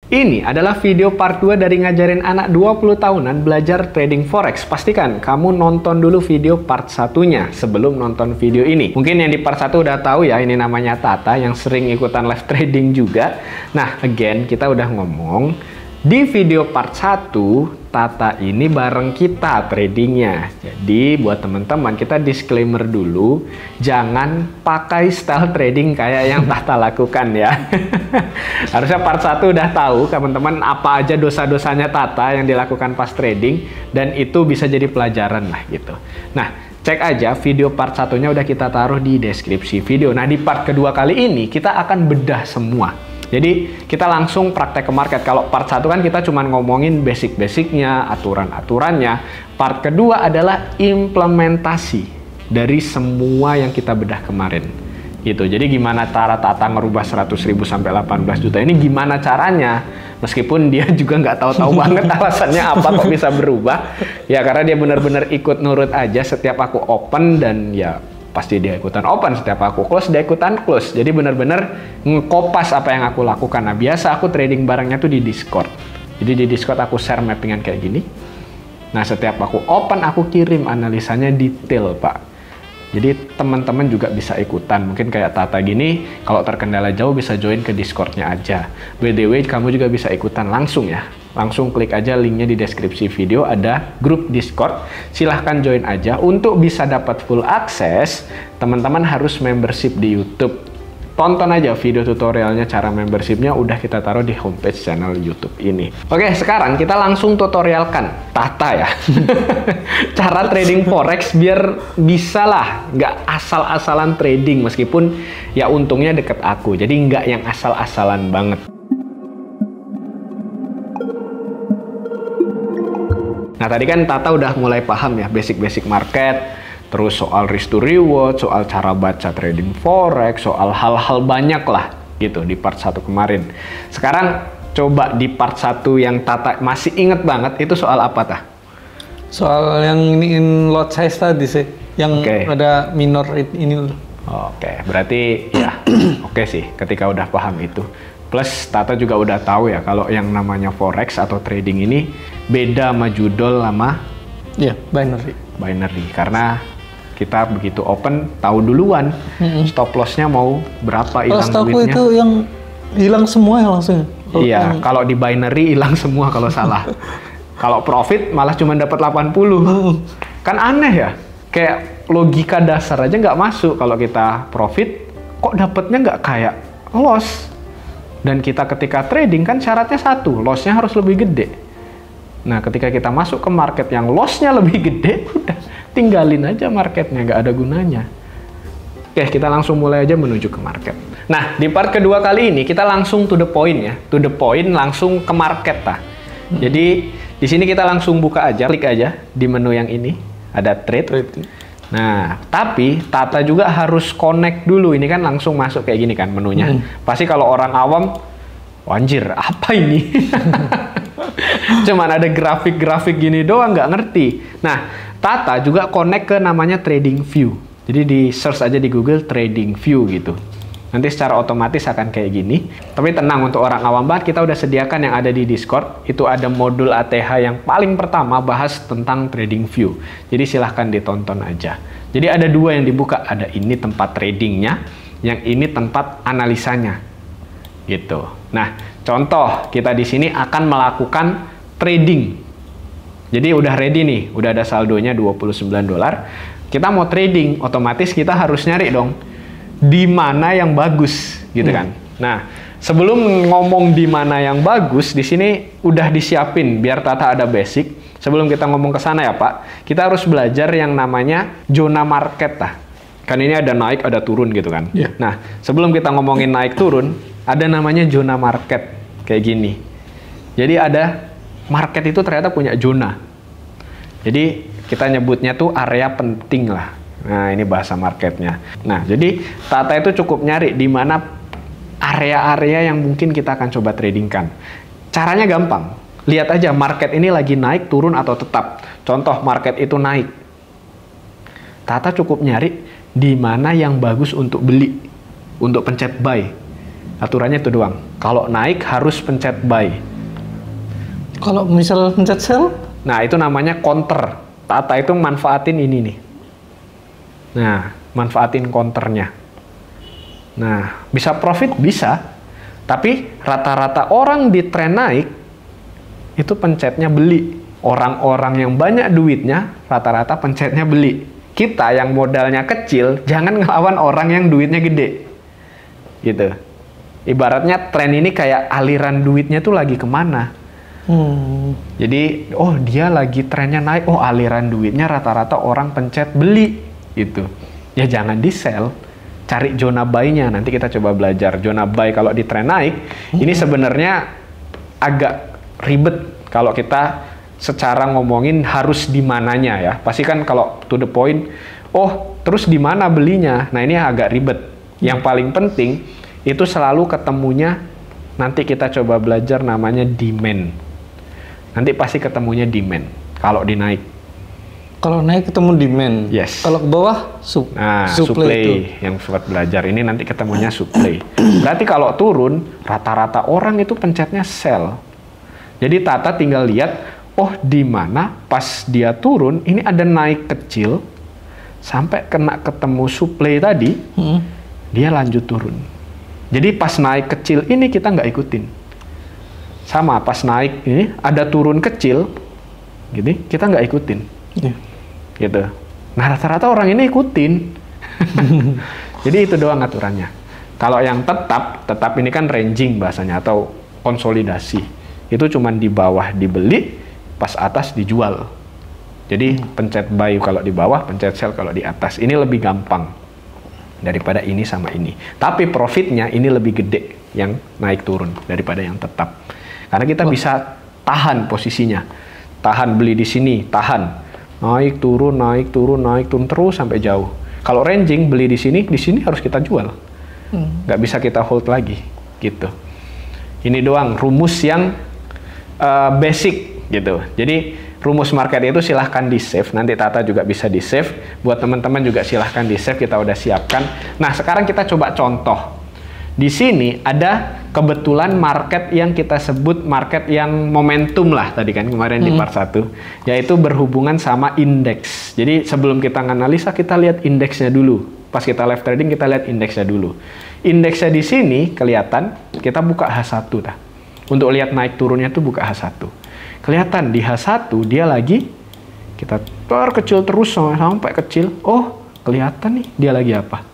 Ini adalah video part 2 dari ngajarin anak 20 tahunan belajar trading forex. Pastikan kamu nonton dulu video part 1-nya sebelum nonton video ini. Mungkin yang di part 1 udah tahu ya, ini namanya Tata yang sering ikutan live trading juga. Nah, again, kita udah ngomong di video part 1, Tata ini bareng kita tradingnya. Jadi buat teman-teman, kita disclaimer dulu, jangan pakai style trading kayak yang Tata lakukan ya. Harusnya part 1 udah tahu teman-teman apa aja dosa-dosanya Tata yang dilakukan pas trading, dan itu bisa jadi pelajaran lah gitu. Nah, cek aja video part 1-nya udah kita taruh di deskripsi video. Nah, di part kedua kali ini kita akan bedah semua. Jadi kita langsung praktek ke market. Kalau part 1 kan kita cuma ngomongin basic-basicnya, aturan-aturannya. Part kedua adalah implementasi dari semua yang kita bedah kemarin. Gitu. Jadi gimana cara Tata ngerubah 100.000 sampai 18 juta ini, gimana caranya? Meskipun dia juga nggak tahu-tahu banget alasannya apa kok bisa berubah. Ya karena dia benar-benar ikut nurut aja setiap aku open, dan ya pasti dia ikutan open, setiap aku close dia ikutan close. Jadi benar-benar ngekopas apa yang aku lakukan. Nah, biasa aku trading barangnya tuh di Discord. Jadi di Discord aku share mappingan kayak gini. Nah, setiap aku open aku kirim analisanya detail, Pak. Jadi teman-teman juga bisa ikutan. Mungkin kayak Tata gini, kalau terkendala jauh bisa join ke Discordnya aja. By the way, kamu juga bisa ikutan langsung ya. Langsung klik aja linknya di deskripsi video, ada grup Discord. Silahkan join aja. Untuk bisa dapat full akses, teman-teman harus membership di YouTube. Tonton aja video tutorialnya cara membershipnya, udah kita taruh di homepage channel YouTube ini. Oke, sekarang kita langsung tutorialkan Tata ya. Cara trading forex biar bisa lah, nggak asal-asalan trading, meskipun ya untungnya deket aku. Jadi nggak yang asal-asalan banget. Nah, tadi kan Tata udah mulai paham ya basic-basic market, terus soal risk to reward, soal cara baca trading forex, soal hal-hal banyak lah gitu di part 1 kemarin. Sekarang coba di part 1 yang Tata masih inget banget, itu soal apa, Tah? Soal yang ini lot size tadi sih, yang ada minor ini. Oke, berarti ya oke sih ketika udah paham itu. Plus Tata juga udah tahu ya kalau yang namanya forex atau trading ini beda sama judul sama binary. Karena kita begitu open tahu duluan stop lossnya mau berapa, hilang duitnya. Itu yang hilang semua ya langsung. Iya, kalau di binary hilang semua kalau salah. Kalau profit malah cuma dapat 80. Kan aneh ya? Kayak logika dasar aja nggak masuk. Kalau kita profit kok dapatnya nggak kayak loss. Dan kita ketika trading kan syaratnya satu, lossnya harus lebih gede. Nah, ketika kita masuk ke market yang lossnya lebih gede, udah tinggalin aja marketnya, nggak ada gunanya. Oke, kita langsung mulai aja menuju ke market. Nah, di part kedua kali ini kita langsung to the point ya. To the point, langsung ke market. Jadi, di sini kita langsung buka aja, klik aja di menu yang ini, ada trade. Nah, tapi Tata juga harus connect dulu. Ini kan langsung masuk kayak gini kan menunya. Pasti kalau orang awam, anjir, apa ini? Cuman ada grafik-grafik gini doang, nggak ngerti. Nah, Tata juga connect ke namanya Trading View. Jadi di search aja di Google Trading View gitu. Nanti secara otomatis akan kayak gini. Tapi tenang, untuk orang awam banget kita udah sediakan yang ada di Discord. Itu ada modul ATH yang paling pertama bahas tentang Trading View. Jadi silahkan ditonton aja. Jadi ada dua yang dibuka. Ada ini tempat tradingnya, yang ini tempat analisanya. Gitu. Nah, contoh kita di sini akan melakukan trading. Jadi udah ready nih, udah ada saldonya $29. Kita mau trading, otomatis kita harus nyari dong di mana yang bagus, gitu kan. Nah, sebelum ngomong di mana yang bagus, di sini udah disiapin biar Tata ada basic. Sebelum kita ngomong ke sana ya, Pak, kita harus belajar yang namanya zona market. Kan ini ada naik, ada turun gitu kan. Nah, sebelum kita ngomongin naik turun, ada namanya zona market kayak gini. Jadi ada market itu ternyata punya zona. Jadi kita nyebutnya tuh area penting lah. Nah, ini bahasa marketnya. Nah, jadi Tata itu cukup nyari di mana area-area yang mungkin kita akan coba tradingkan. Caranya gampang. Lihat aja market ini lagi naik, turun, atau tetap. Contoh market itu naik. Tata cukup nyari di mana yang bagus untuk beli, untuk pencet buy. Aturannya itu doang. Kalau naik harus pencet buy. Kalau misal pencet sell? Nah, itu namanya counter. Tata itu manfaatin ini nih. Nah, manfaatin counternya. Nah, bisa profit? Bisa. Tapi rata-rata orang di tren naik, itu pencetnya beli. Orang-orang yang banyak duitnya, rata-rata pencetnya beli. Kita yang modalnya kecil, jangan ngelawan orang yang duitnya gede. Gitu. Ibaratnya tren ini kayak aliran duitnya tuh lagi kemana. Jadi, oh dia lagi trennya naik, oh aliran duitnya rata-rata orang pencet beli. Gitu. Ya jangan di sell, cari zona buy-nya. Nanti kita coba belajar zona buy kalau di tren naik. Ini sebenarnya agak ribet kalau kita secara ngomongin harus di mananya ya. Pasti kan kalau to the point, oh terus di mana belinya? Nah ini agak ribet. Yang paling penting itu selalu ketemunya, nanti kita coba belajar namanya demand. Nanti pasti ketemunya demand kalau dinaik. Kalau naik ketemu demand. Yes. Kalau ke bawah supply itu. Yang sempat belajar ini nanti ketemunya supply. Berarti kalau turun rata-rata orang itu pencetnya sell. Jadi Tata tinggal lihat, oh di mana pas dia turun ini ada naik kecil sampai kena ketemu supply tadi, dia lanjut turun. Jadi pas naik kecil ini kita nggak ikutin. Sama pas naik ini ada turun kecil, gini kita nggak ikutin. Gitu. Nah rata-rata orang ini ikutin. Jadi itu doang aturannya. Kalau yang tetap ini kan ranging bahasanya atau konsolidasi. Itu cuman di bawah dibeli, pas atas dijual. Jadi pencet buy kalau di bawah, pencet sell kalau di atas. Ini lebih gampang daripada ini sama ini. Tapi profitnya ini lebih gede yang naik turun daripada yang tetap. Karena kita bisa tahan posisinya. Tahan beli di sini, tahan. Naik turun, naik turun, naik turun terus sampai jauh. Kalau ranging beli di sini harus kita jual. Nggak bisa kita hold lagi. Gitu. Ini doang rumus yang basic gitu. Jadi rumus market itu silahkan di save, nanti Tata juga bisa di save, buat teman-teman juga silahkan di save, kita udah siapkan. Nah sekarang kita coba contoh. Di sini ada kebetulan market yang kita sebut market yang momentum lah tadi kan kemarin di part 1, yaitu berhubungan sama indeks. Jadi sebelum kita analisa kita lihat indeksnya dulu. Pas kita live trading kita lihat indeksnya dulu. Indeksnya di sini kelihatan, kita buka H1 dah. Untuk lihat naik turunnya tuh buka H1. Kelihatan di H1 dia lagi kita kecil terus sampai kecil. Oh, kelihatan nih dia lagi apa?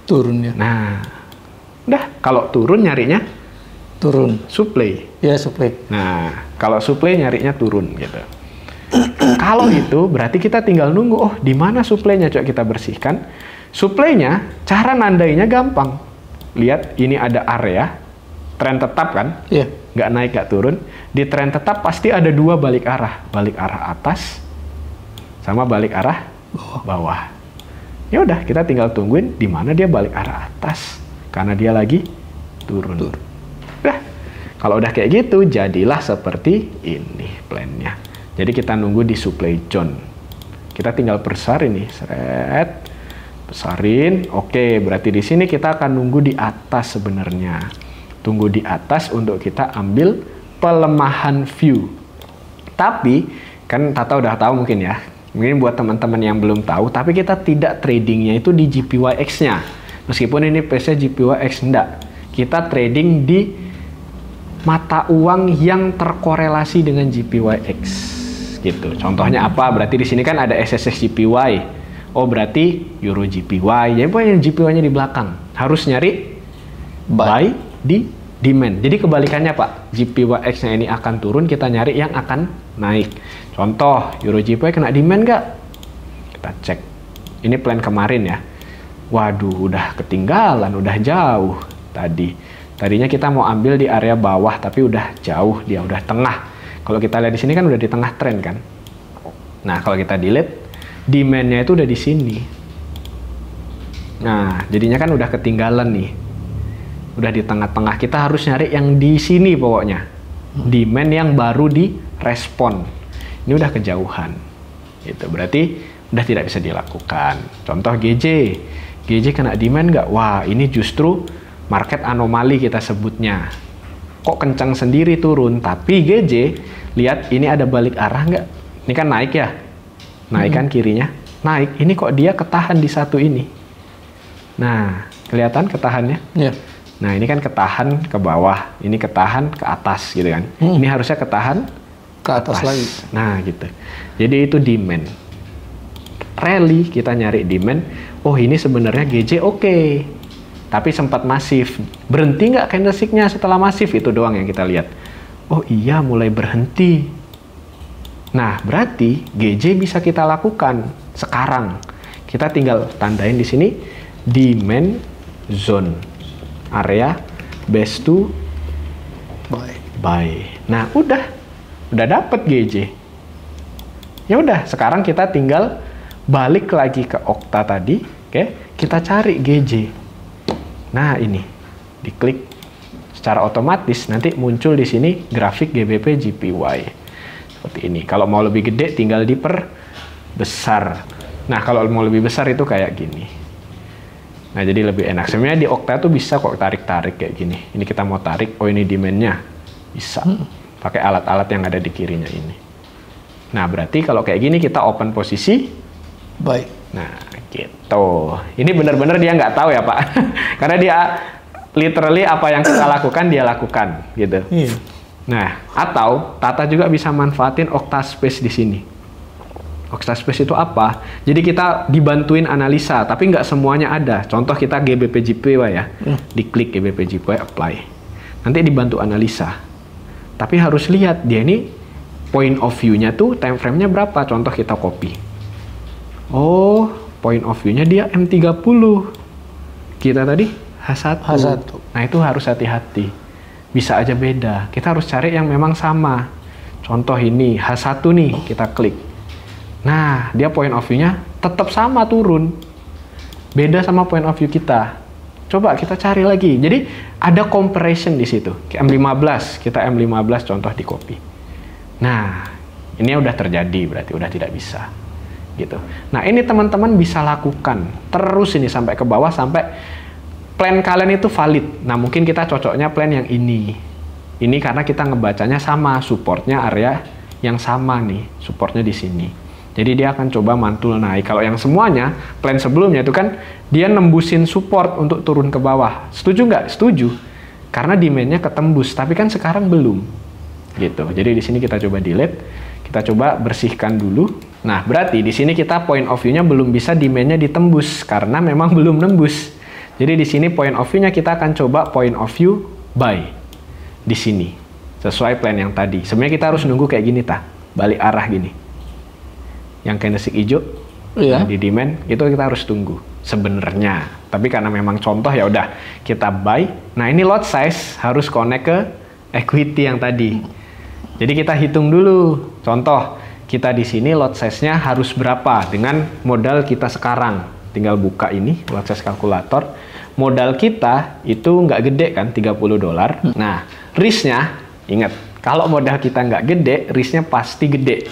Turun ya. Nah, udah kalau turun nyarinya turun. Supply. Ya, supply. Nah, kalau supply nyarinya turun gitu. Kalau itu berarti kita tinggal nunggu. Oh, di mana supply-nya? Coba kita bersihkan. Supply-nya cara nandainya gampang. Lihat ini ada area tren tetap kan? Iya. Nggak naik, nggak turun. Di tren tetap pasti ada dua balik arah. Balik arah atas sama balik arah bawah. Ya udah, kita tinggal tungguin di mana dia balik arah atas. Karena dia lagi turun. Udah. Kalau udah kayak gitu, jadilah seperti ini plannya. Jadi kita nunggu di supply zone. Kita tinggal besar ini. Seret. Besarin. Oke, berarti di sini kita akan nunggu di atas sebenarnya. Tunggu di atas untuk kita ambil pelemahan view. Tapi kan Tata udah tahu mungkin ya. Mungkin buat teman-teman yang belum tahu, tapi kita tidak tradingnya itu di JPYX-nya. Meskipun ini PC JPYX enggak. Kita trading di mata uang yang terkorelasi dengan JPYX. Gitu. Contohnya apa? Berarti di sini kan ada SSXJPY. Oh, berarti Euro JPY. Jadi yang JPY-nya di belakang. Harus nyari buy di demand. Jadi kebalikannya Pak, JPYX-nya ini akan turun, kita nyari yang akan naik. Contoh, Euro JPY kena demand nggak? Kita cek. Ini plan kemarin ya. Waduh, udah ketinggalan, udah jauh tadi. Tadinya kita mau ambil di area bawah, tapi udah jauh, dia udah tengah. Kalau kita lihat di sini kan udah di tengah tren kan. Nah, kalau kita delete, demand-nya itu udah di sini. Nah, jadinya kan udah ketinggalan nih. Udah di tengah-tengah, kita harus nyari yang di sini pokoknya. Demand yang baru direspon. Ini udah kejauhan. Gitu. Berarti udah tidak bisa dilakukan. Contoh GJ kena demand nggak? Wah, ini justru market anomali kita sebutnya. Kok kencang sendiri turun, tapi GJ lihat ini ada balik arah nggak? Ini kan naik ya, naik kan kirinya, naik. Ini kok dia ketahan di satu ini. Nah, kelihatan ketahannya? Yeah. Nah, ini kan ketahan ke bawah, ini ketahan ke atas gitu kan. Ini harusnya ketahan ke atas lagi. Nah, gitu. Jadi itu demand. Rally kita nyari demand. Oh, ini sebenarnya GJ oke. Tapi sempat masif. Berhenti nggak candlestick-nya setelah masif? Itu doang yang kita lihat. Oh iya, mulai berhenti. Nah, berarti GJ bisa kita lakukan sekarang. Kita tinggal tandain di sini demand zone. Area base to buy. Nah, udah dapet GJ. Ya udah, sekarang kita tinggal balik lagi ke Okta tadi, oke? Kita cari GJ. Nah, ini diklik secara otomatis nanti muncul di sini grafik GBP JPY seperti ini. Kalau mau lebih gede tinggal diperbesar. Nah, kalau mau lebih besar itu kayak gini. Nah, jadi lebih enak. Sebenarnya di Okta tuh bisa kok tarik-tarik kayak gini. Ini kita mau tarik, oh ini demand-nya. Bisa. Pakai alat-alat yang ada di kirinya ini. Nah, berarti kalau kayak gini kita open posisi. Baik. Nah, gitu. Ini benar-benar dia nggak tahu ya, Pak. Karena dia literally apa yang kita lakukan, dia lakukan. Gitu. Iya. Nah, atau Tata juga bisa manfaatin Okta Space di sini. Okta Space itu apa? Jadi kita dibantuin analisa, tapi nggak semuanya ada. Contoh kita GBP JPY ya, diklik GBP JPY apply. Nanti dibantu analisa. Tapi harus lihat dia ini point of view-nya tuh time frame-nya berapa. Contoh kita copy. Oh, point of view-nya dia M30. Kita tadi H1. Nah, itu harus hati-hati. Bisa aja beda. Kita harus cari yang memang sama. Contoh ini H1 nih, kita klik. Nah, dia point of view-nya tetap sama turun. Beda sama point of view kita. Coba kita cari lagi. Jadi, ada comparison di situ. M15, kita M15 contoh di copy. Nah, ini udah terjadi, berarti udah tidak bisa. Gitu. Nah, ini teman-teman bisa lakukan. Terus ini sampai ke bawah, sampai plan kalian itu valid. Nah, mungkin kita cocoknya plan yang ini. Ini karena kita ngebacanya sama, supportnya area yang sama nih. Supportnya di sini. Jadi dia akan coba mantul naik. Kalau yang semuanya, plan sebelumnya itu kan dia nembusin support untuk turun ke bawah. Setuju nggak? Setuju. Karena demand-nya ketembus, tapi kan sekarang belum. Gitu. Jadi di sini kita coba delete, kita coba bersihkan dulu. Nah, berarti di sini kita point of view-nya belum bisa demand-nya ditembus karena memang belum nembus. Jadi di sini point of view-nya kita akan coba point of view buy di sini. Sesuai plan yang tadi. Sebenarnya kita harus nunggu kayak gini balik arah gini. Yang candlestick hijau di demand itu kita harus tunggu sebenarnya. Tapi karena memang contoh ya udah kita buy. Nah, ini lot size harus connect ke equity yang tadi. Jadi kita hitung dulu. Contoh kita di sini lot size-nya harus berapa dengan modal kita sekarang. Tinggal buka ini lot size kalkulator. Modal kita itu nggak gede kan, $30. Nah, risk-nya ingat, kalau modal kita nggak gede, risk-nya pasti gede.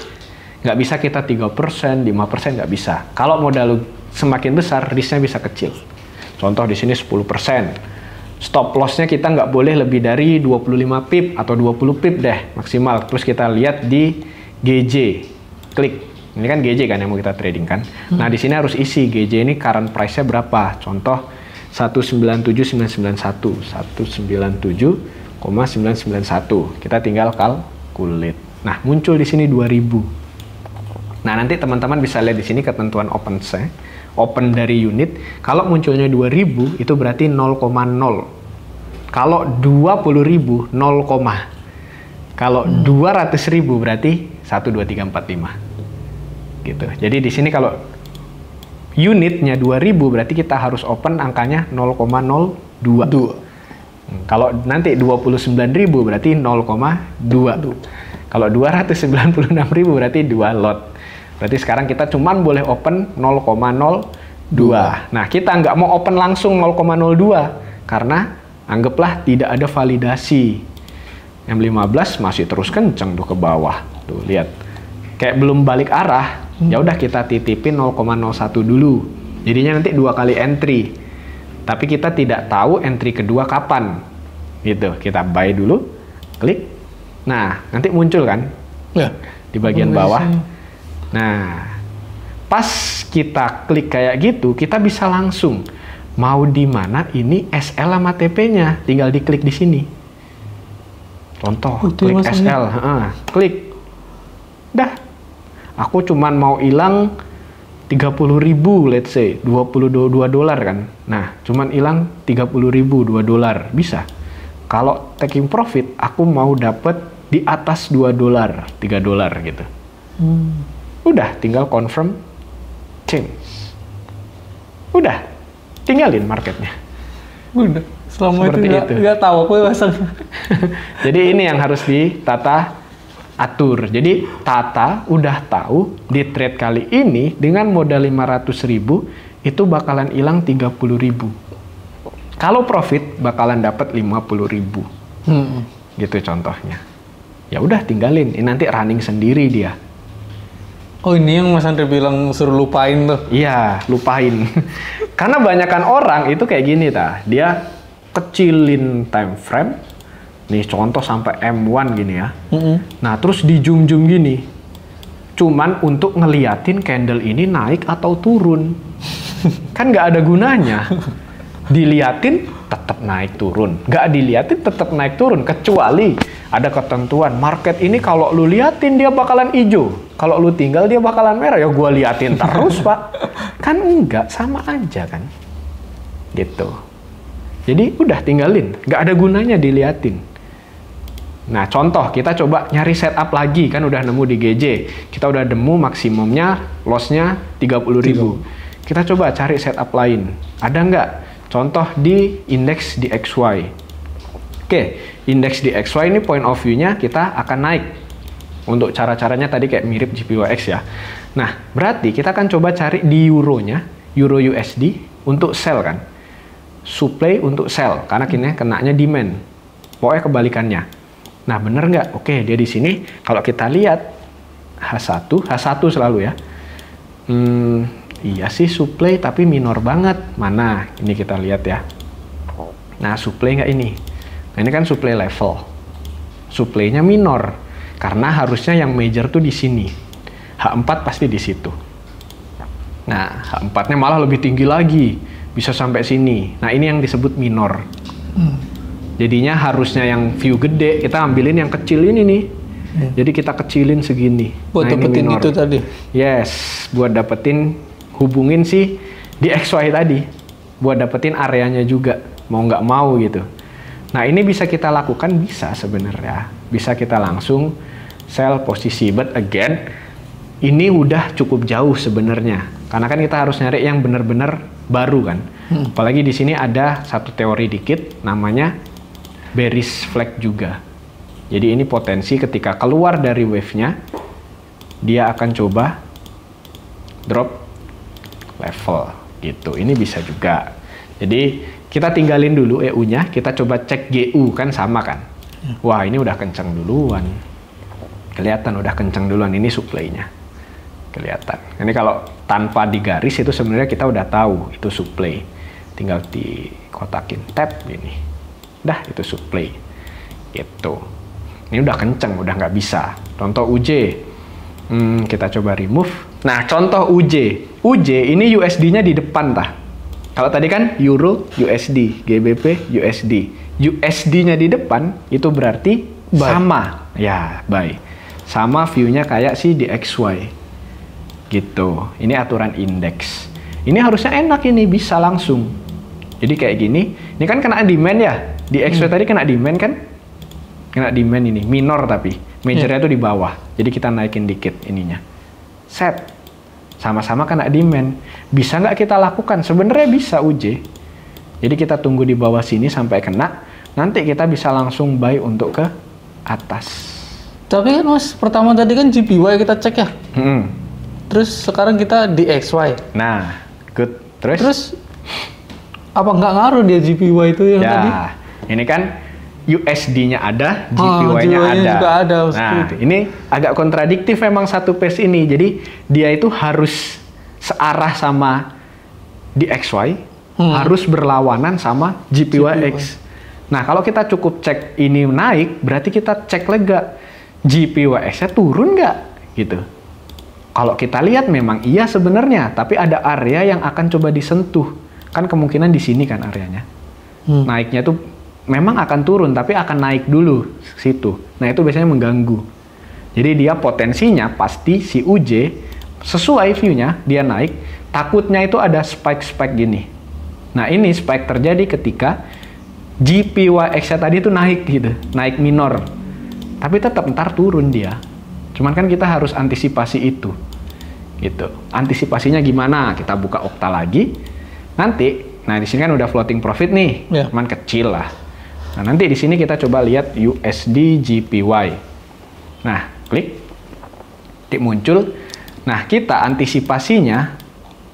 Nggak bisa kita 3%, 5% nggak bisa. Kalau modal lu semakin besar, risk-nya bisa kecil. Contoh di sini 10%. Stop loss-nya kita nggak boleh lebih dari 25 pip atau 20 pip deh maksimal. Terus kita lihat di GJ. Klik. Ini kan GJ kan yang mau kita trading kan. Nah, di sini harus isi GJ ini current price-nya berapa. Contoh 197,991. 197,991. Kita tinggal calculate. Nah, muncul di sini 2000. Nah, nanti teman-teman bisa lihat di sini ketentuan open dari unit. Kalau munculnya 2000 itu berarti 0,0. Kalau 20.000 0, kalau 200.000 berarti 1 2 3 4 5. Gitu. Jadi di sini kalau unitnya 2000 berarti kita harus open angkanya 0,02. Kalau nanti 29.000 berarti 0,2. Kalau 296.000 berarti 2 lot. Berarti sekarang kita cuman boleh open 0,02. Nah, kita nggak mau open langsung 0,02 karena anggaplah tidak ada validasi. M15 masih terus kenceng tuh ke bawah. Tuh, lihat. Kayak belum balik arah. Ya udah kita titipin 0,01 dulu. Jadinya nanti 2 kali entry. tapi kita tidak tahu entry kedua kapan. Gitu. Kita buy dulu, klik. Nah, nanti muncul kan? Ya. Di bagian bawah. Nah, pas kita klik kayak gitu, kita bisa langsung mau di mana ini SL sama TP-nya, tinggal diklik di sini. Contoh, klik SL, klik. Dah. Aku cuman mau hilang 30.000, let's say, $22 kan. Nah, cuman hilang 30.000, $2. Bisa. Kalau taking profit, aku mau dapat di atas $2, $3 gitu. Udah, tinggal confirm, change. Udah, tinggalin marketnya. Udah. Selama seperti itu nggak tahu aku pasang. Jadi ini yang harus ditata atur. Jadi Tata udah tahu di trade kali ini dengan modal 500.000 itu bakalan hilang 30.000. Kalau profit bakalan dapat 50.000. Gitu contohnya. Ya udah tinggalin. Ini nanti running sendiri dia. Oh, ini yang Mas Andre bilang suruh lupain tuh. Iya, lupain. Karena banyakan orang itu kayak gini dia kecilin time frame. Nih contoh sampai M1 gini ya. Nah, terus di zoom-zoom gini. Cuman untuk ngeliatin candle ini naik atau turun. Kan nggak ada gunanya. Diliatin tetap naik turun. Nggak diliatin tetap naik turun. Kecuali ada ketentuan. Market ini kalau lu liatin dia bakalan hijau. Kalau lu tinggal dia bakalan merah. Ya gua liatin terus, Pak. Kan enggak, sama aja kan. Gitu. Jadi udah tinggalin. Nggak ada gunanya diliatin. Nah, contoh kita coba nyari setup lagi, kan udah nemu di GJ. Kita udah nemu maksimumnya, loss-nya 30.000. Kita coba cari setup lain. Ada nggak? Contoh di indeks di XY. Oke, indeks di XY ini point of view-nya kita akan naik. Untuk cara-caranya tadi kayak mirip JPYX ya. Nah, berarti kita akan coba cari di Euro-nya, Euro USD untuk sell kan. Supply untuk sell, karena kini kenanya demand. Pokoknya kebalikannya. Nah, bener nggak? Oke, dia di sini. Kalau kita lihat H1 selalu ya. Iya sih supply, tapi minor banget. Mana? Ini kita lihat ya. Nah, supply nggak ini? Nah, ini kan supply level. Supply-nya minor, karena harusnya yang major tuh di sini. H4 pasti di situ. Nah, H4-nya malah lebih tinggi lagi. Bisa sampai sini. Nah, ini yang disebut minor. Jadinya harusnya yang view gede, kita ambilin yang kecil ini nih. Jadi kita kecilin segini. Buat dapetin itu tadi? Yes, buat dapetin, hubungin sih di XY tadi. Buat dapetin areanya juga. Mau nggak mau gitu. Nah, ini bisa kita lakukan, bisa sebenarnya. Bisa kita langsung sell posisi. But again, ini udah cukup jauh sebenarnya. Karena kan kita harus nyari yang benar-benar baru kan. Apalagi di sini ada satu teori dikit namanya bearish flag juga. Jadi ini potensi ketika keluar dari wave-nya dia akan coba drop level gitu. Ini bisa juga. Jadi kita tinggalin dulu EU-nya, kita coba cek GU kan sama kan. Wah, ini udah kencang duluan. Kelihatan udah kencang duluan, ini supply-nya. Kelihatan. Ini kalau tanpa digaris itu sebenarnya kita udah tahu itu supply. Tinggal dikotakin tab ini. Dah, itu supply. Gitu. Ini udah kenceng, udah nggak bisa. Contoh UJ. Kita coba remove. Nah, contoh UJ. UJ ini USD-nya di depan tah. Kalau tadi kan Euro USD, GBP USD. USD-nya di depan itu berarti buy. Sama. Ya, buy. Sama view-nya kayak si di XY. Gitu. Ini aturan indeks. Ini harusnya enak ini, bisa langsung. Jadi kayak gini. Ini kan kena demand ya. Di XY tadi kena demand kan? Kena demand ini, minor tapi. Majornya tuh di bawah. Jadi kita naikin dikit ininya. Set. Sama-sama kena demand. Bisa nggak kita lakukan? Sebenarnya bisa UJ. Jadi kita tunggu di bawah sini sampai kena. Nanti kita bisa langsung buy untuk ke atas. Tapi kan Mas, pertama tadi kan JPY kita cek ya. Terus sekarang kita di XY. Nah, good. Terus apa nggak ngaruh dia JPY itu yang tadi? Ini kan USD-nya ada, JPY-nya ada. Juga ada. Nah, ini agak kontradiktif memang satu page ini. Jadi dia itu harus searah sama di XY, harus berlawanan sama GPYX. Nah, kalau kita cukup cek ini naik, berarti kita cek lega GPYX-nya turun nggak gitu. Kalau kita lihat memang iya sebenarnya, tapi ada area yang akan coba disentuh. Kan kemungkinan di sini kan areanya. Naiknya tuh memang akan turun, tapi akan naik dulu situ. Nah, itu biasanya mengganggu. Jadi dia potensinya pasti si UJ sesuai view-nya dia naik, takutnya itu ada spike-spike gini. Nah, ini spike terjadi ketika GPYX-nya tadi itu naik gitu, naik minor. Tapi tetap ntar turun dia. Cuman kan kita harus antisipasi itu. Gitu. Antisipasinya gimana? Kita buka Okta lagi. Nanti, nah di sini kan udah floating profit nih, cuman kecil lah. Nah, nanti di sini kita coba lihat USD JPY. Nah, klik. Muncul. Nah, kita antisipasinya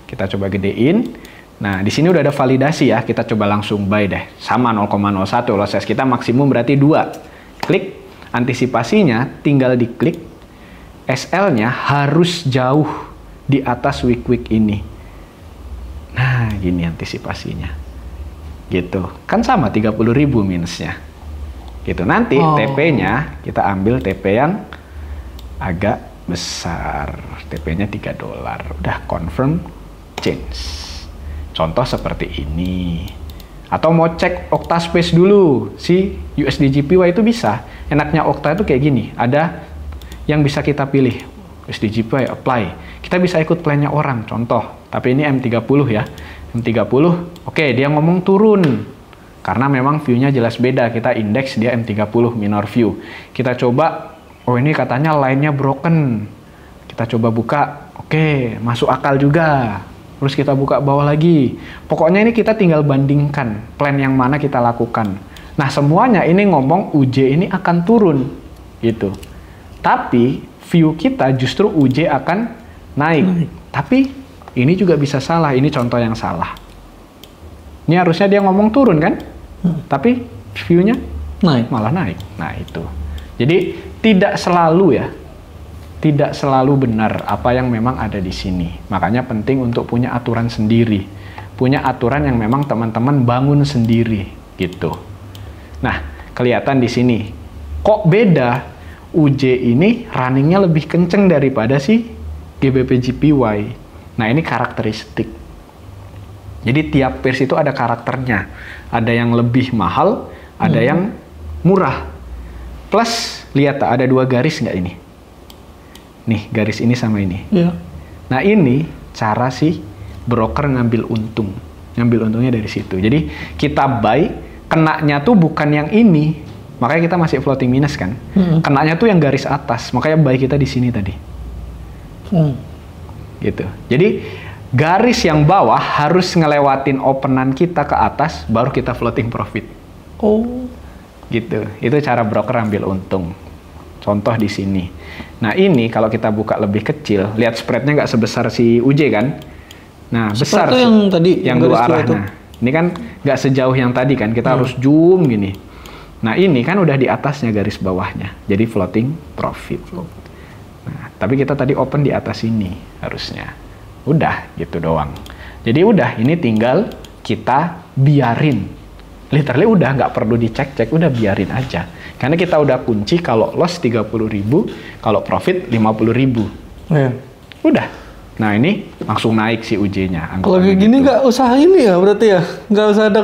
kita coba gedein. Nah, di sini udah ada validasi ya. Kita coba langsung buy deh. Sama 0,01. Loss size kita maksimum berarti 2. Klik. Antisipasinya tinggal diklik. SL-nya harus jauh di atas wick ini. Nah, gini antisipasinya. Gitu. Kan sama 30.000 minusnya. Gitu. Nanti TP-nya kita ambil TP yang agak besar. TP-nya $3. Udah confirm change. Contoh seperti ini. Atau mau cek Okta Space dulu, si USD JPY itu bisa. Enaknya Okta itu kayak gini, ada yang bisa kita pilih. USD JPY apply. Kita bisa ikut plan-nya orang, contoh. Tapi ini M30 ya. M30, oke, dia ngomong turun. Karena memang view-nya jelas beda. Kita indeks dia M30 minor view. Kita coba, oh ini katanya line-nya broken. Kita coba buka, oke, masuk akal juga. Terus kita buka bawah lagi. Pokoknya ini kita tinggal bandingkan plan yang mana kita lakukan. Nah, semuanya ini ngomong UJ ini akan turun gitu. Tapi view kita justru UJ akan naik. Tapi ini juga bisa salah. Ini contoh yang salah. Ini harusnya dia ngomong turun kan? Tapi view-nya malah naik. Nah, itu. Jadi tidak selalu ya. Tidak selalu benar apa yang memang ada di sini. Makanya penting untuk punya aturan sendiri. Punya aturan yang memang teman-teman bangun sendiri gitu. Nah, kelihatan di sini. Kok beda? UJ ini runningnya lebih kenceng daripada si GBP JPY. Nah, ini karakteristik. Jadi tiap pairs itu ada karakternya. Ada yang lebih mahal, ada yang murah. Plus, lihat ada 2 garis nggak ini? Nih, garis ini sama ini. Iya. Nah, ini cara si broker ngambil untung. Ngambil untungnya dari situ. Jadi, kita buy, kenanya tuh bukan yang ini. Makanya kita masih floating minus kan. Kenanya tuh yang garis atas. Makanya buy kita di sini tadi. Gitu. Jadi, garis yang bawah harus ngelewatin openan kita ke atas, baru kita floating profit. Gitu. Itu cara broker ambil untung. Contoh di sini. Nah, ini kalau kita buka lebih kecil, lihat spreadnya nggak sebesar si UJ kan? Nah, besar itu yang tadi, yang dua arah. Nah, ini kan nggak sejauh yang tadi kan, kita harus zoom gini. Nah, ini kan udah di atasnya garis bawahnya, jadi floating profit. Nah, tapi kita tadi open di atas ini harusnya. Udah gitu doang. Jadi udah, ini tinggal kita biarin. Literally udah nggak perlu dicek-cek, udah biarin aja. Karena kita udah kunci kalau loss 30.000, kalau profit 50.000. Udah. Nah, ini langsung naik si UJ-nya. Kalau kayak gini nggak usah ini ya berarti ya? Nggak usah ada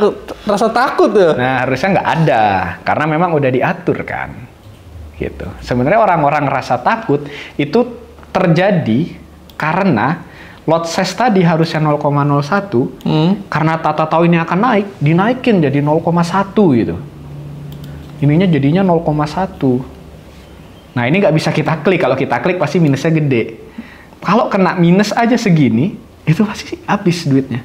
rasa takut ya? Nah, harusnya nggak ada. Karena memang udah diatur kan. Gitu. Sebenarnya orang-orang rasa takut itu terjadi karena lot size tadi harusnya 0,01. Karena Tata tahu ini akan naik, dinaikin jadi 0,1 gitu. Ininya jadinya 0,1. Nah, ini nggak bisa kita klik. Kalau kita klik pasti minusnya gede. Kalau kena minus aja segini, itu pasti habis duitnya.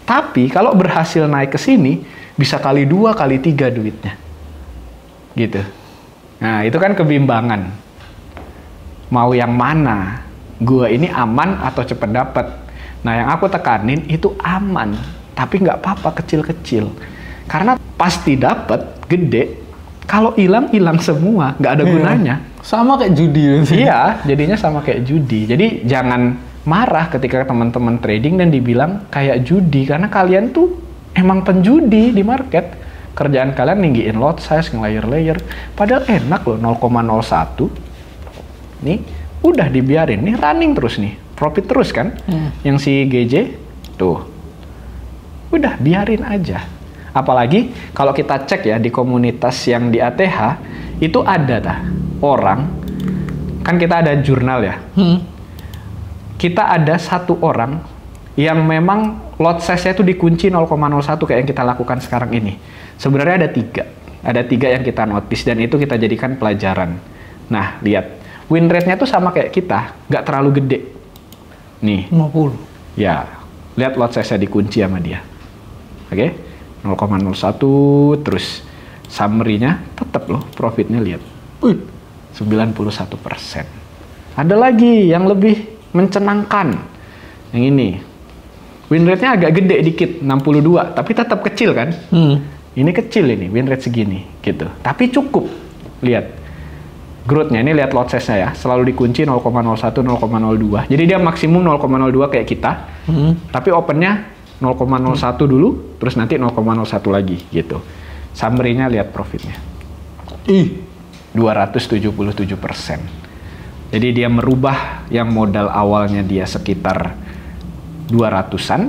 Tapi kalau berhasil naik ke sini, bisa kali 2, kali 3 duitnya. Gitu. Nah, itu kan kebimbangan. Mau yang mana? Gua ini aman atau cepet dapet? Nah, yang aku tekanin itu aman. Tapi nggak apa-apa kecil-kecil. Karena pasti dapet, gede. Kalau hilang semua, nggak ada gunanya. Sama kayak judi. Iya, jadinya sama kayak judi. Jadi jangan marah ketika teman-teman trading dan dibilang kayak judi, karena kalian tuh emang penjudi di market. Kerjaan kalian ninggiin lot size, nge-layer. Padahal enak loh, 0,01. Nih, udah dibiarin. Nih running terus nih. Profit terus kan? Yang si GJ, tuh. Udah, biarin aja. Apalagi kalau kita cek ya di komunitas yang di ATH, itu ada orang, kan kita ada jurnal ya. Kita ada satu orang yang memang lot size-nya itu dikunci 0,01 kayak yang kita lakukan sekarang ini. Sebenarnya ada 3. Ada 3 yang kita notice dan itu kita jadikan pelajaran. Nah, lihat. Win rate-nya tuh sama kayak kita, nggak terlalu gede. Nih. 50. Ya, lihat lot size-nya dikunci sama dia. Oke? 0,01 terus summary-nya tetap loh profitnya lihat. 91%. Ada lagi yang lebih mencenangkan. Yang ini. Win rate-nya agak gede dikit, 62, tapi tetap kecil kan? Ini kecil ini, win rate segini, gitu. Tapi cukup. Lihat. Growth-nya, ini lihat lot size-nya ya. Selalu dikunci 0,01, 0,02. Jadi dia maksimum 0,02 kayak kita. Tapi open-nya 0,01 dulu, terus nanti 0,01 lagi, gitu. Summary-nya lihat profitnya. 277%. Jadi dia merubah yang modal awalnya dia sekitar 200-an,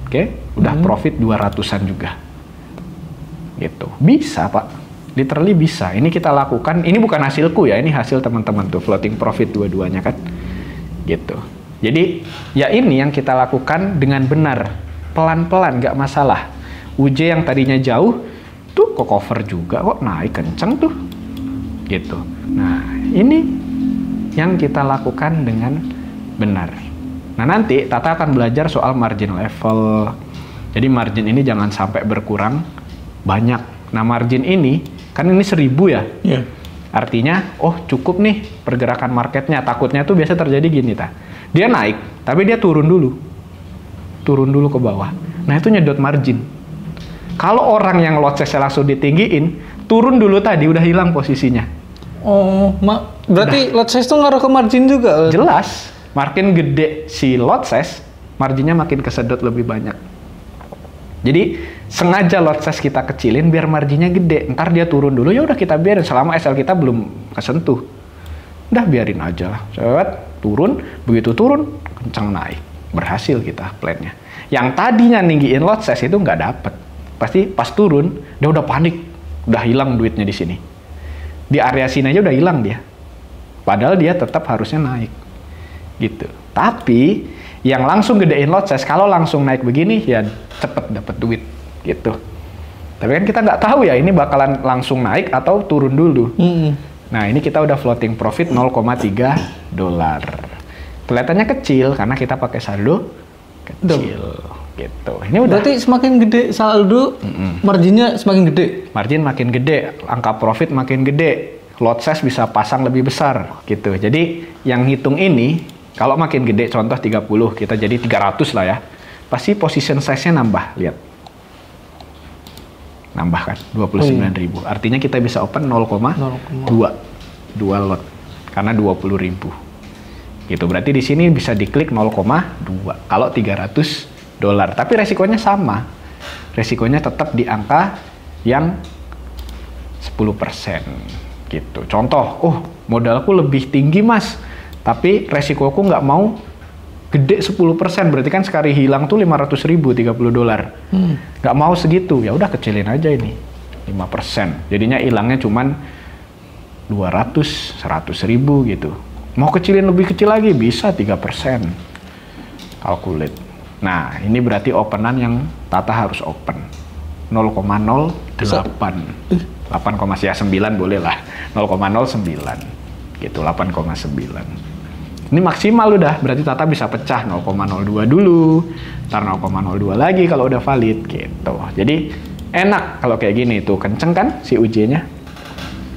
oke, udah profit 200-an juga. Gitu. Bisa, Pak. Literally bisa. Ini kita lakukan, ini bukan hasilku ya, ini hasil teman-teman tuh, floating profit dua-duanya kan. Gitu. Jadi, ya ini yang kita lakukan dengan benar. Pelan-pelan, nggak masalah. UJ yang tadinya jauh, tuh kok cover juga, kok naik kenceng tuh. Gitu. Nah, ini yang kita lakukan dengan benar. Nah, nanti Tata akan belajar soal margin level. Jadi margin ini jangan sampai berkurang banyak. Nah, margin ini, kan ini 1000 ya? Iya. Artinya, oh cukup nih pergerakan marketnya. Takutnya tuh biasa terjadi gini, dia naik, tapi dia turun dulu. Turun dulu ke bawah. Nah, itu nyedot margin. Kalau orang yang lot size langsung ditinggiin, turun dulu tadi, udah hilang posisinya. Oh, berarti lot size tuh ngaruh ke margin juga? Jelas, makin gede si lot size, marginnya makin kesedot lebih banyak. Jadi sengaja lot size kita kecilin biar marginnya gede. Ntar dia turun dulu, ya udah kita biarin selama SL kita belum kesentuh. Udah biarin aja lah. Turun, begitu turun kenceng naik. Berhasil kita plannya. Yang tadinya ninggiin lot size itu nggak dapet. Pasti pas turun dia udah panik, udah hilang duitnya di sini. Di area sini aja udah hilang dia. Padahal dia tetap harusnya naik. Gitu. Tapi yang langsung gedein lot size, kalau langsung naik begini ya cepet dapet duit. Gitu. Tapi kan kita nggak tahu ya ini bakalan langsung naik atau turun dulu. Nah, ini kita udah floating profit $0,3. Kelihatannya kecil karena kita pakai saldo kecil. Gitu. Ini udah. Berarti semakin gede saldo, marginnya semakin gede. Margin makin gede, angka profit makin gede, lot size bisa pasang lebih besar gitu. Jadi yang hitung ini kalau makin gede, contoh 30, kita jadi 300 lah ya. Pasti position size-nya nambah, lihat. Nambah kan, 29.000. Artinya kita bisa open 0,2 lot karena 20.000. Gitu. Berarti di sini bisa diklik 0,2 kalau $300. Tapi resikonya sama. Resikonya tetap di angka yang 10%. Gitu. Contoh, modalku lebih tinggi mas, tapi resikoku nggak mau gede 10%, berarti kan sekali hilang tuh 500.000, $30. Nggak mau segitu, ya udah kecilin aja ini 5%. Jadinya hilangnya cuman 200, 100.000 gitu. Mau kecilin lebih kecil lagi bisa 3%. Calculate. Nah, ini berarti openan yang Tata harus open 0,08. 8,9 boleh lah. 0,09 gitu, 8,9. Ini maksimal udah, berarti Tata bisa pecah 0,02 dulu, ntar 0,02 lagi kalau udah valid gitu. Jadi enak kalau kayak gini tuh, kenceng kan si UJ-nya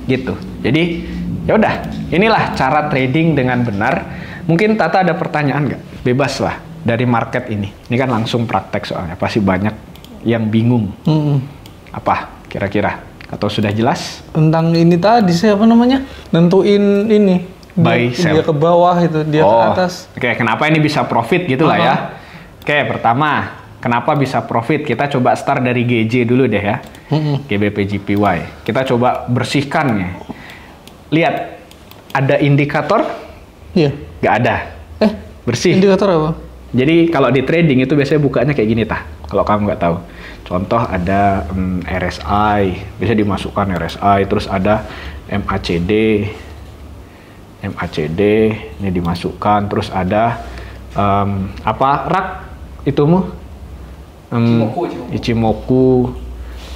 gitu. Jadi ya udah, inilah cara trading dengan benar. Mungkin Tata ada pertanyaan nggak? Bebas lah dari market ini. Ini kan langsung praktek soalnya, pasti banyak yang bingung. Apa kira-kira? Atau sudah jelas? Tentang ini tadi siapa namanya? Nentuin ini. Buy, sell. Dia ke bawah itu, dia ke atas. Oke, kenapa ini bisa profit gitu lah ya. Oke, pertama, kenapa bisa profit? Kita coba start dari GJ dulu deh ya. GBP JPY. Kita coba bersihkan ya. Lihat, ada indikator? Iya. Nggak ada. Bersih. Indikator apa? Jadi kalau di trading itu biasanya bukanya kayak gini tah. Kalau kamu nggak tahu. Contoh ada RSI, bisa dimasukkan RSI, terus ada MACD, ini dimasukkan, terus ada RAK itumu, Ichimoku.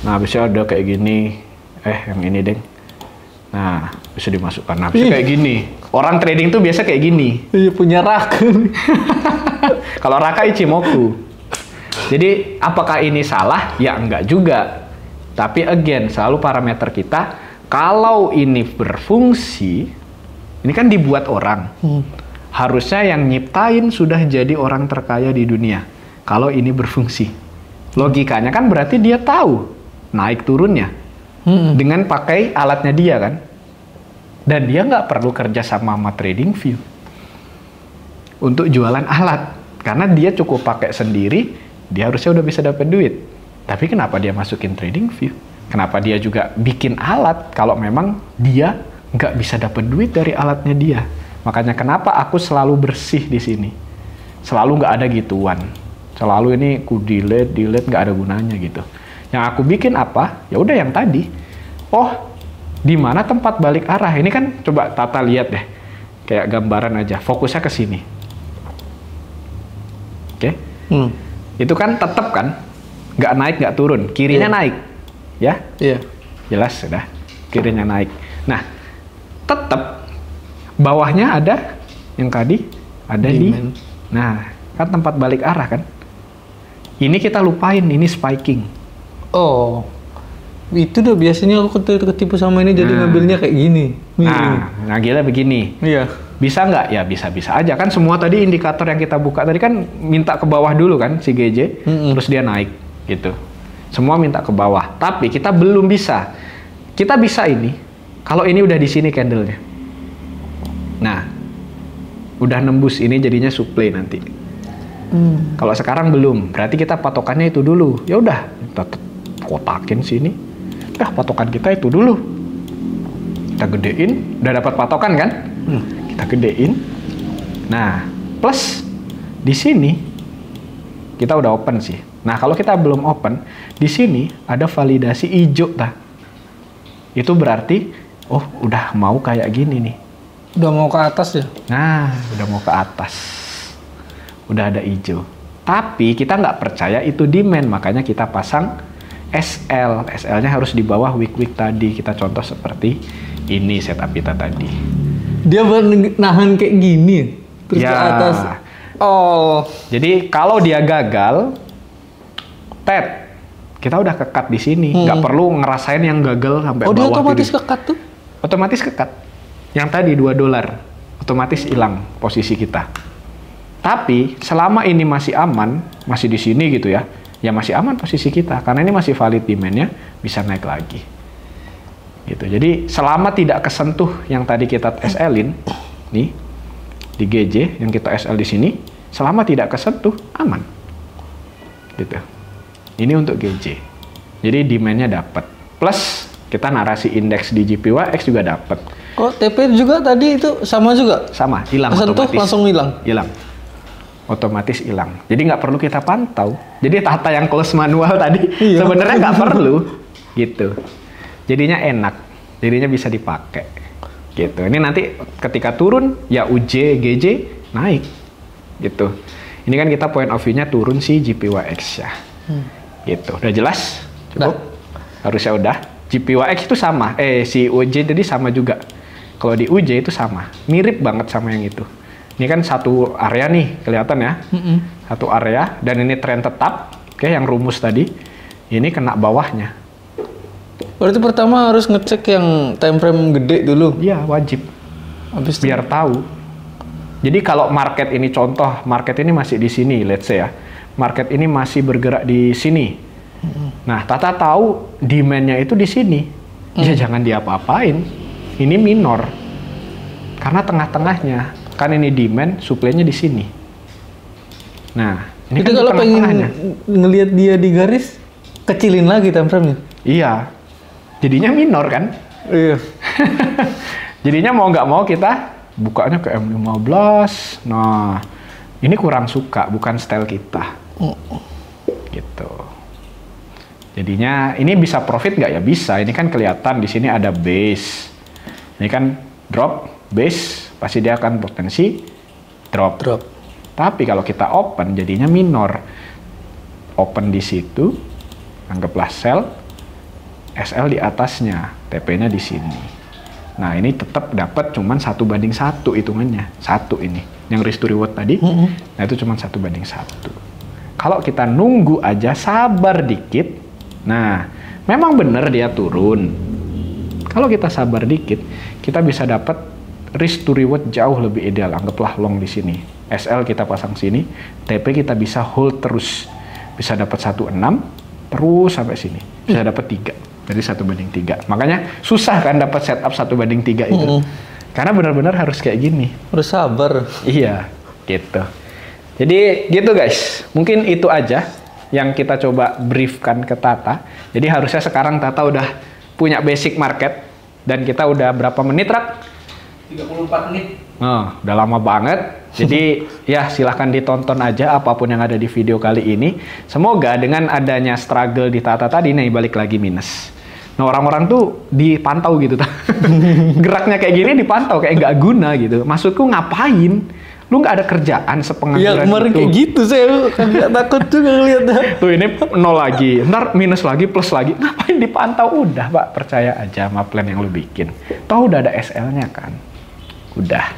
Nah, bisa ada kayak gini, yang ini deng. Nah, bisa dimasukkan. Nah, bisa kayak gini. Orang trading tuh biasa kayak gini. Iya, punya RAK. Kalau RAK Ichimoku. Jadi, apakah ini salah? Ya, enggak juga. Tapi again, selalu parameter kita, kalau ini berfungsi, ini kan dibuat orang. Harusnya yang nyiptain sudah jadi orang terkaya di dunia. Kalau ini berfungsi. Logikanya kan berarti dia tahu naik turunnya. Dengan pakai alatnya dia kan. Dan dia nggak perlu kerja sama TradingView untuk jualan alat. Karena dia cukup pakai sendiri, dia harusnya udah bisa dapat duit. Tapi kenapa dia masukin TradingView? Kenapa dia juga bikin alat kalau memang dia nggak bisa dapat duit dari alatnya dia? Makanya kenapa aku selalu bersih di sini. Selalu nggak ada gituan. Selalu ini ku delete nggak ada gunanya gitu. Yang aku bikin apa? Ya udah yang tadi. Oh, di mana tempat balik arah? Ini kan coba Tata lihat deh. Kayak gambaran aja. Fokusnya ke sini. Oke? Itu kan tetap kan? Nggak naik, nggak turun. Kirinya naik. Ya? Iya. Jelas sudah. Kirinya naik. Nah, tetap bawahnya ada yang tadi ada Demand. Nah, kan tempat balik arah kan? Ini kita lupain, ini spiking. Oh, itu udah biasanya aku ketipu sama ini jadi ngambilnya kayak gini. Nah, gila begini. Iya. Bisa nggak? Ya bisa-bisa aja kan. Semua tadi indikator yang kita buka tadi kan minta ke bawah dulu kan si GJ, terus dia naik gitu. Semua minta ke bawah. Tapi kita belum bisa. Kita bisa ini kalau ini udah di sini candlenya. Nah, udah nembus ini jadinya supply nanti. Kalau sekarang belum, berarti kita patokannya itu dulu. Ya udah, kita kotakin sini. Patokan kita itu dulu. Kita gedein, udah dapat patokan kan? Kita gedein. Nah, plus di sini kita udah open sih. Nah, kalau kita belum open, di sini ada validasi hijau dah. Itu berarti, oh udah mau kayak gini nih. Udah mau ke atas ya? Nah, udah mau ke atas. Udah ada hijau. Tapi kita nggak percaya itu demand, makanya kita pasang SL. SL-nya harus di bawah wick tadi. Kita contoh seperti ini setup kita tadi. Dia nahan kayak gini, terus ya, ke atas. Oh. Jadi kalau dia gagal, kita udah kekat di sini. Nggak perlu ngerasain yang gagal sampai bawah. Oh, dia otomatis gitu. kekat tuh? Otomatis kekat. Yang tadi $2, otomatis hilang posisi kita. Tapi selama ini masih aman, masih di sini gitu ya, ya masih aman posisi kita karena ini masih valid demand-nya, bisa naik lagi. Gitu. Jadi selama tidak kesentuh yang tadi kita SL-in nih di GJ yang kita SL di sini, selama tidak kesentuh aman. Gitu. Ini untuk GJ. Jadi demand-nya dapat. Plus kita narasi indeks di JPYX juga dapat. Oh, TP juga tadi itu sama juga? Sama, hilang kesentuh otomatis. Langsung hilang? Hilang. Otomatis hilang. Jadi nggak perlu kita pantau. Jadi Tata yang close manual tadi sebenarnya nggak perlu. Gitu. Jadinya enak. Jadinya bisa dipakai. Gitu. Ini nanti ketika turun ya UJ, GJ naik. Gitu. Ini kan kita point of view-nya turun si JPYX ya. Gitu. Udah jelas? Cukup? Harusnya udah. JPYX itu sama. Si UJ tadi sama juga. Kalau di UJ itu sama. Mirip banget sama yang itu. Ini kan satu area nih, kelihatan ya. Satu area, dan ini tren tetap. Oke, yang rumus tadi. Ini kena bawahnya. Berarti pertama harus ngecek yang time frame gede dulu? Iya, wajib. Habis biar tahu. Jadi kalau market ini, contoh, market ini masih di sini, let's say ya. Market ini masih bergerak di sini. Nah, Tata tahu demand-nya itu di sini. Ya jangan diapa-apain. Ini minor. Karena tengah-tengahnya. Kan ini demand, supply-nya di sini. Nah, Ini Jadi kan kalau di pengen tengah-tengahnya. ngelihat dia di garis, kecilin lagi time frame-nya. Iya. Jadinya minor kan? Iya. Jadinya mau nggak mau kita bukanya ke M15. Nah, ini kurang suka, bukan style kita. Gitu. Jadinya ini bisa profit nggak ya? Bisa. Ini kan kelihatan di sini ada base. Ini kan drop, base, pasti dia akan potensi drop. Tapi kalau kita open jadinya minor. Open di situ, anggaplah sell, SL di atasnya, TP-nya di sini. Nah ini tetap dapat cuman 1:1 hitungannya, satu ini, yang risk to reward tadi. Nah itu cuman 1:1. Kalau kita nunggu aja, sabar dikit. Nah memang bener dia turun. Kalau kita sabar dikit, kita bisa dapat risk to reward jauh lebih ideal. Anggaplah long di sini. SL kita pasang sini, TP kita bisa hold terus. Bisa dapat 1,6 terus sampai sini. Bisa dapat 3. Jadi 1:3. Makanya susah kan dapat setup 1:3 itu. Karena benar-benar harus kayak gini. Harus sabar. Iya, gitu. Jadi gitu guys. Mungkin itu aja yang kita coba briefkan ke Tata. Jadi harusnya sekarang Tata udah punya basic market. Dan kita udah berapa menit, Rak? 34 menit. Oh, udah lama banget. Jadi ya silahkan ditonton aja apapun yang ada di video kali ini. Semoga dengan adanya struggle di Tata tadi nih balik lagi minus. Nah orang-orang tuh dipantau gitu. Geraknya kayak gini dipantau kayak nggak guna gitu. Maksudku ngapain? Lu nggak ada kerjaan sepengangguran Iya kemarin itu. kayak gitu saya agak takut juga ngeliatnya. Tuh ini 0 lagi, ntar minus lagi, plus lagi. Ngapain dipantau? Udah Pak, percaya aja sama plan yang lu bikin. Toh udah ada SL-nya kan. Udah.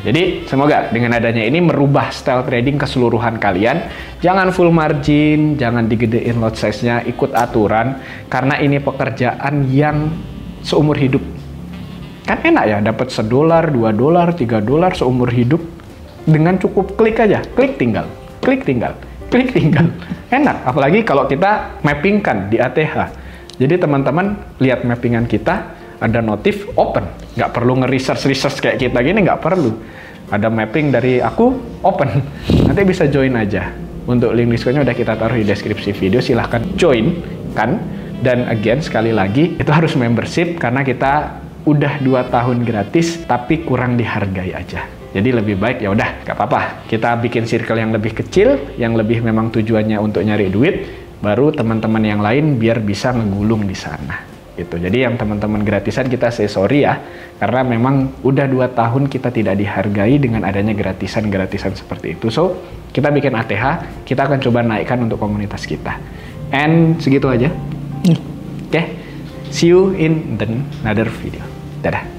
Jadi semoga dengan adanya ini merubah style trading keseluruhan kalian. Jangan full margin, jangan digedein lot size-nya, ikut aturan. Karena ini pekerjaan yang seumur hidup. Kan enak ya, dapat $1, $2, $3 seumur hidup. Dengan cukup klik aja, klik tinggal, klik tinggal, klik tinggal. Enak, apalagi kalau kita mappingkan di ATH. Jadi teman-teman lihat mappingan kita, ada notif open. Nggak perlu nge-research kayak kita gini, nggak perlu. Ada mapping dari aku, open. Nanti bisa join aja. Untuk link diskonnya udah kita taruh di deskripsi video, silahkan join kan. Dan again, sekali lagi, itu harus membership karena kita udah 2 tahun gratis, tapi kurang dihargai aja. Jadi lebih baik ya udah, nggak apa-apa. Kita bikin circle yang lebih kecil, yang lebih memang tujuannya untuk nyari duit, baru teman-teman yang lain biar bisa ngegulung di sana. Gitu. Jadi yang teman-teman gratisan kita say sorry ya, karena memang udah 2 tahun kita tidak dihargai dengan adanya gratisan-gratisan seperti itu. So, kita bikin ATH, kita akan coba naikkan untuk komunitas kita. And segitu aja. Oke, see you in the another video. Dadah.